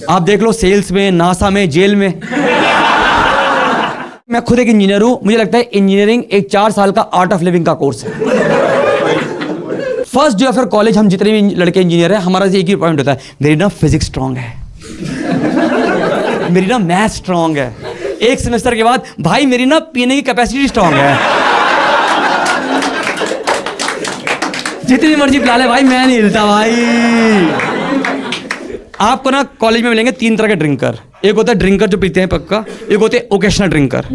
आप देख लो सेल्स में, नासा में, जेल में। मैं खुद एक इंजीनियर हूं, मुझे लगता है इंजीनियरिंग एक 4 साल का आर्ट ऑफ लिविंग का कोर्स है। फर्स्ट डे आफ्टर कॉलेज हम जितने भी लड़के इंजीनियर हैं, हमारा एक ही पॉइंट होता है, मेरी ना फिजिक्स स्ट्रांग है, मेरी ना मैथ स्ट्रांग है। एक सेमेस्टर के बाद भाई मेरी ना पीने की कैपेसिटी स्ट्रांग है, जितनी मर्जी पिला ले भाई, मैं नहीं हिलता भाई। आपको ना कॉलेज में मिलेंगे 3 तरह के ड्रिंकर। एक होता है ड्रिंकर जो पीते हैं पक्का, एक होते हैं ओकेशनल ड्रिंकर,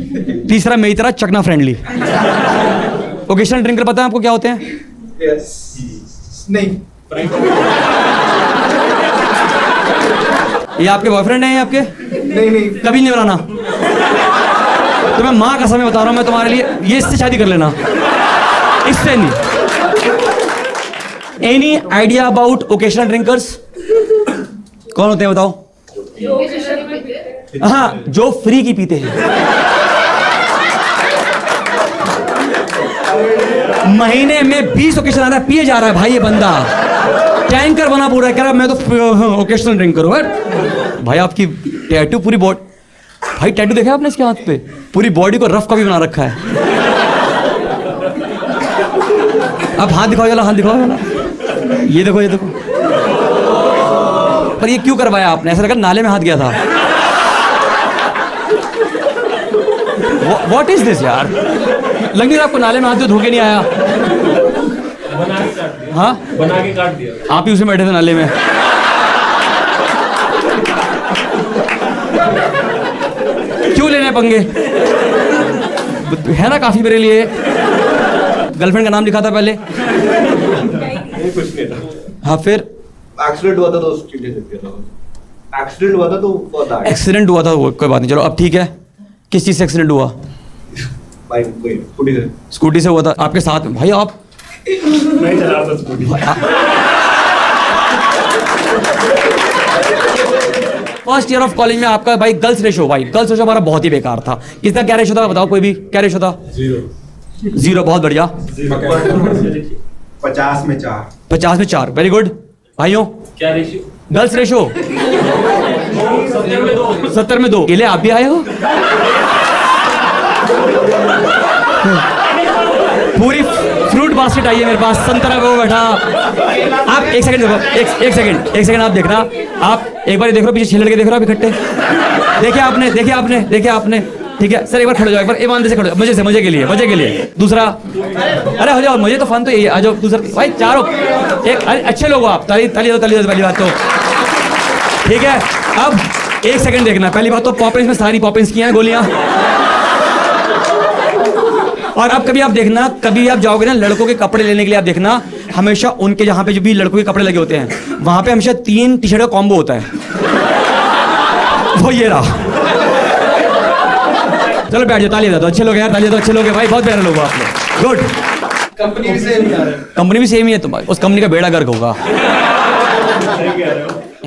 तीसरा मेरी तरह चकना फ्रेंडली। ओकेशनल ड्रिंकर पता है आपको क्या होते हैं? नहीं। ये आपके बॉयफ्रेंड हैं आपके? नहीं कभी नहीं बनाना। तो मैं माँ कसम में बता रहा हूँ, मैं तुम्हारे लिए ये इससे शादी कर लेना, इससे नहीं। Any idea about occasional drinkers? कौन होते हैं बताओ? हाँ, जो फ्री की पीते हैं। महीने में 20 ओकेशन आ रहा है, पिए जा रहा है भाई ये बंदा, टैंकर बना पूरा, कह रहा मैं तो ओकेशनल ड्रिंकर हूं। भाई आपकी टैटू पूरी बॉडी, भाई टैटू देखा आपने इसके हाथ पे? पूरी बॉडी को रफ का भी बना रखा है। अब हाथ दिखाओ जरा, हाथ दिखाओ जरा, ये देखो, ये देखो। पर ये क्यों करवाया आपने? ऐसा लगा नाले में हाथ गया था। What is this यार? लंगी आपको नाले में हाथ धो के नहीं आया? हाँ, बना के काट दिया। आप ही उसमें बैठे थे नाले में। क्यों लेने पंगे? है ना काफी मेरे लिए। गर्लफ्रेंड का नाम लिखा था पहले। कुछ नहीं था। हाँ फिर एक्सीडेंट हुआ था तो उसकी वजह से किया था। एक्सीडेंट हुआ था तो for that। एक्सीडेंट हुआ था, वो कोई बात नहीं, चलो अब ठीक है। किस चीज से एक्सीडेंट हुआ? बाइक कोई स्कूटी से। स्कूटी से हुआ था आपके साथ में? भाई आप नहीं चला रहा था scooty. First year of college में आपका भाई गर्ल्स रेशो, भाई गर्ल्स रेशो हमारा बहुत ही बेकार था। किसका क्या रेशो था बताओ, कोई भी क्या रेशो था? 0। बहुत बढ़िया। 50 में 4। 50 में 4, वेरी गुड। भाइयों क्या रेशियो? गर्ल्स रेशो 70 में 2। अकेले आप भी आए हो? पूरी फ्रूट बास्केट आई है मेरे पास, संतरा वो बैठा। आप एक सेकंड देखो, एक सेकंड आप देखना। आप एक बार देख रहे हो पीछे 6 लड़के देख रहे हो आप इकट्ठे? देखिए आपने ठीक है सर, एक बार खड़े जाओ, एक बार ईमानदारी से खड़े जाओ, मजे के लिए। दूसरा, अरे हो जाओ, मुझे तो फन तो यही है, आ जाओ। दूसरा भाई चारों एक, अरे अच्छे लोग हो आप, ताली दो पहली बात तो ठीक है। अब एक सेकंड देखना, पहली बात तो पॉपिंस में सारी पॉपिंस की हैं गोलियां। और अब कभी आप देखना, कभी आप जाओगे ना लड़कों के कपड़े लेने के लिए, आप देखना हमेशा उनके जहां पे जो भी लड़कों के कपड़े लगे होते हैं, वहां पे हमेशा 3 टी-शर्ट का कॉम्बो होता है। वो ये रहा। चलो बैठ जाओ, ताली दो, अच्छे लोग यार, ताली दो, अच्छे लोग हैं भाई, बहुत प्यारे लोग हो आप लोग, गुड। कंपनी भी सेम है। कंपनी भी सेम ही है, तो उस कंपनी का बेड़ा गर्क होगा।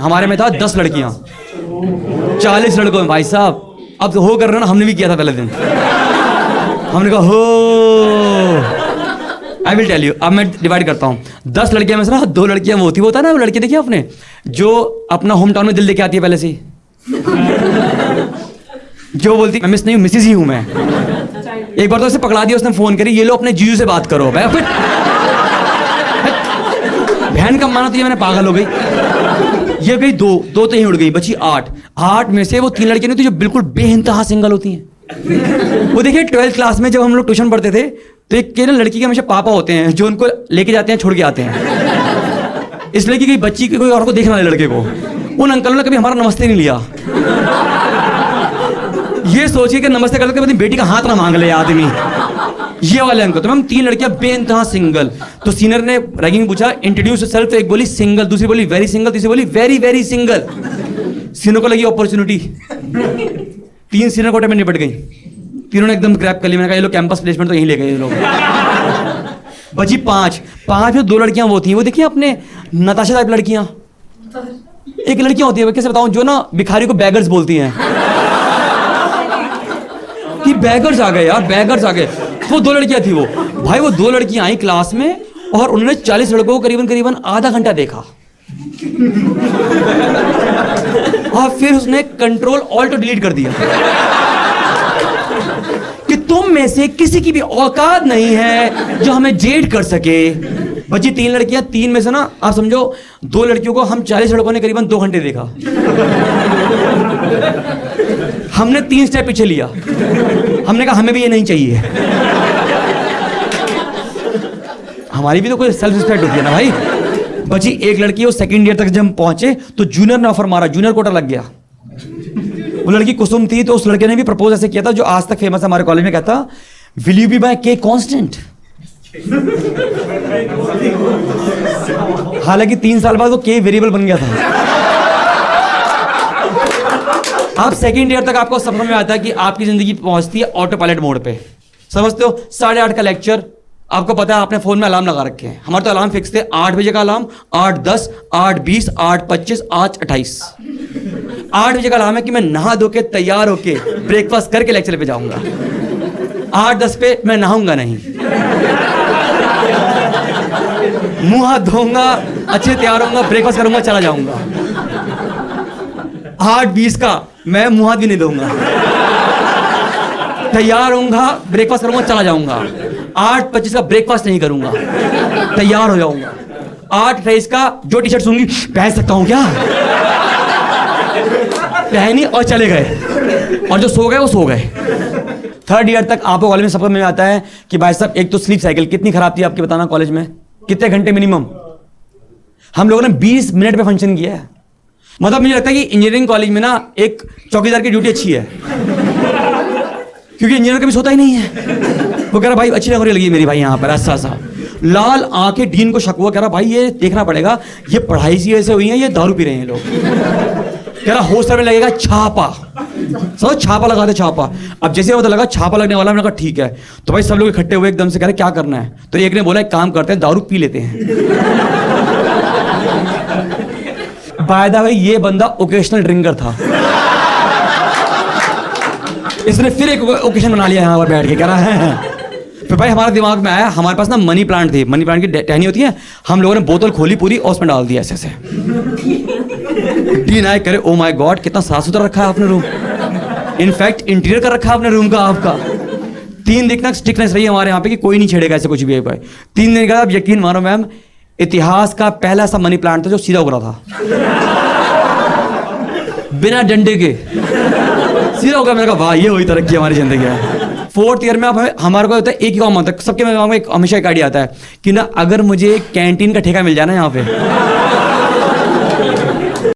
हमारे में था 10 लड़कियां, 40 लड़कों में भाई साहब। अब तो हो कर रहे ना, हमने भी किया था पहले दिन। हमने कहा हो, आई विल टेल यू। अब मैं डिवाइड करता हूँ। 10 लड़कियां में से ना 2 लड़कियां वो होता है ना, वो लड़की देखिए आपने, जो अपना होम टाउन में दिल देके आती है पहले से ही, जो बोलती मैं मिस नहीं हूँ, मिसिस ही हूँ मैं। एक बार तो उसे पकड़ा दिया, उसने फोन करी, ये लो अपने जीजू से बात करो। भाई फिर बहन का माना तो ये मैंने पागल हो गई। ये गई 2 तो ही उड़ गई, बची 8 में से वो 3 लड़कियां नहीं थी जो बिल्कुल बेइंतहा सिंगल होती हैं। वो देखिए 12th क्लास में जब हम लोग ट्यूशन पढ़ते थे, तो एक ना लड़की के हमेशा पापा होते हैं जो उनको लेके जाते हैं, छोड़ के आते हैं, इसलिए कि कोई बच्ची कोई और को देखना है लड़के को। उन अंकलों ने कभी हमारा नमस्ते नहीं लिया, ये सोचिए कि नमस्ते करते अपनी बेटी का हाथ ना मांग ले आदमी, ये वाले अंकल। तो हम 3 लड़कियां बेइंतहा सिंगल। तो सीनियर ने रैगिंग पूछा इंट्रोड्यूस योरसेल्फ, तो एक बोली सिंगल, दूसरी बोली वेरी सिंगल, तीसरी बोली वेरी वेरी सिंगल। सीनियर को लगी अपॉर्चुनिटी, 3 सीनियर कोटे में निपट गई, तीनों ने एकदम ग्रैब कर ली। मैंने कहा ये लोग कैंपस प्लेसमेंट तो यहीं ले गए ये लोग। बची 5 में 2 लड़कियां वो थी, वो देखिए अपने नताशा टाइप लड़कियां। एक लड़कियां होती है, कैसे बताऊं, जो ना भिखारी को बैगर्स बोलती हैं कि बैगर्स आ गए यार, बैगर्स आ गए। वो 2 लड़कियां थी वो भाई, वो 2 लड़कियां आई क्लास में और उन्होंने 40 लड़कों को करीबन आधा घंटा देखा। और फिर उसने कंट्रोल ऑल्ट डिलीट कर दिया कि तुम में से किसी की भी औकात नहीं है जो हमें जेड कर सके। बची 3 लड़कियां, 3 में से ना आप समझो 2 लड़कियों को हम 40 लड़कों ने करीबन 2 घंटे देखा। हमने 3 स्टेप पीछे लिया, हमने कहा हमें भी ये नहीं चाहिए। हमारी भी तो कोई सेल्फ रिस्पेक्ट होती है ना भाई। बची 1 लड़की, वो सेकंड ईयर तक जब हम पहुंचे तो जूनियर ने ऑफर मारा, जूनियर कोटा लग गया। वो लड़की कुसुम थी, तो उस लड़के ने भी प्रपोज ऐसे किया था जो आज तक फेमस है हमारे कॉलेज में, कहता विल यू बी माय के कांस्टेंट। हालांकि 3 साल बाद वो के वेरिएबल बन गया था। आप सेकंड ईयर तक आपको समझ में आता है कि आपकी जिंदगी पहुंचती है ऑटो पायलट मोड पे, समझते हो। 8:30 का लेक्चर, आपको पता है आपने फोन में अलार्म लगा रखे हैं। हमारे तो अलार्म फिक्स थे, 8 बजे का अलार्म, 8:10, 8:20, 8:25, 8:28। 8 बजे का अलार्म है कि मैं नहा धो के तैयार होके ब्रेकफास्ट करके लेक्चर पे जाऊंगा। 8:10 पे मैं नहाऊंगा नहीं, मुंह हाथ धोऊंगा, अच्छे तैयार होऊंगा, ब्रेकफास्ट करूंगा, चला जाऊंगा। 8:20 का मैं मुंह हाथ भी नहीं धोऊंगा, तैयार होऊंगा, ब्रेकफास्ट करूंगा, चला जाऊंगा। 8:25 का ब्रेकफास्ट नहीं करूंगा, तैयार हो जाऊंगा। 8:28 का जो टी शर्ट सूंगी पहन सकता हूं क्या, पहनी और चले गए, और जो सो गए वो सो गए। 3rd ईयर तक आपको कॉलेज में सबको मिल जाता है कि भाई साहब एक तो स्लीप साइकिल कितनी खराब थी आपकी, बताना कॉलेज में कितने घंटे मिनिमम। हम लोगों ने 20 मिनट पे फंक्शन किया है। मतलब मुझे लगता है कि इंजीनियरिंग कॉलेज में ना एक चौकीदार की ड्यूटी अच्छी है, क्योंकि इंजीनियर कभी सोता ही नहीं है। वो कह रहा भाई अच्छी नौकरी लगी मेरी भाई यहाँ पर, ऐसा सा लाल आंखें, डीन को शक हुआ, कह रहा भाई ये देखना पड़ेगा, ये पढ़ाई सी वजह से हुई है, ये दारू पी रहे हैं लोग। कह रहा हॉस्टल में लगेगा छापा, समझ, छापा लगा दे छापा। अब जैसे पता लगा छापा लगने वाला, मैंने कहा ठीक है। तो भाई सब लोग इकट्ठे हुए एकदम से, कह रहे क्या करना है। तो एक ने बोला एक काम करते हैं, दारू पी लेते हैं। बाय द वे ये बंदा ओकेशनल ड्रिंकर था। इसने फिर एक ओकेशन बना लिया यहाँ पर बैठ के, कह रहा है। फिर भाई हमारे दिमाग में आया, हमारे पास ना मनी प्लांट थी, मनी प्लांट की टहनी होती है, हम लोगों ने बोतल खोली पूरी और उसमें डाल दिया ऐसे ऐसे। डीन आए करे ओ माय गॉड कितना साफ सुथरा रखा है आपने रूम, इनफैक्ट इंटीरियर कर रखा है आपने रूम का आपका। 3 दिन तक स्ट्रिक्टनेस रही हमारे यहाँ पे कि कोई नहीं छेड़ेगा ऐसे कुछ भी। भाई 3 दिन का आप यकीन मानो मैम, इतिहास का पहला सा मनी प्लांट था जो सीधा उग रहा था बिना डंडे के, सीधा उगा। मैंने कहा वाह ये हुई तरक्की हमारी जिंदगी है। 4th ईयर में आप हमारे को होता है एक ही काम आता है सबके, में हमेशा एक आइडिया आता है कि ना अगर मुझे कैंटीन का ठेका मिल जाए ना यहाँ पे,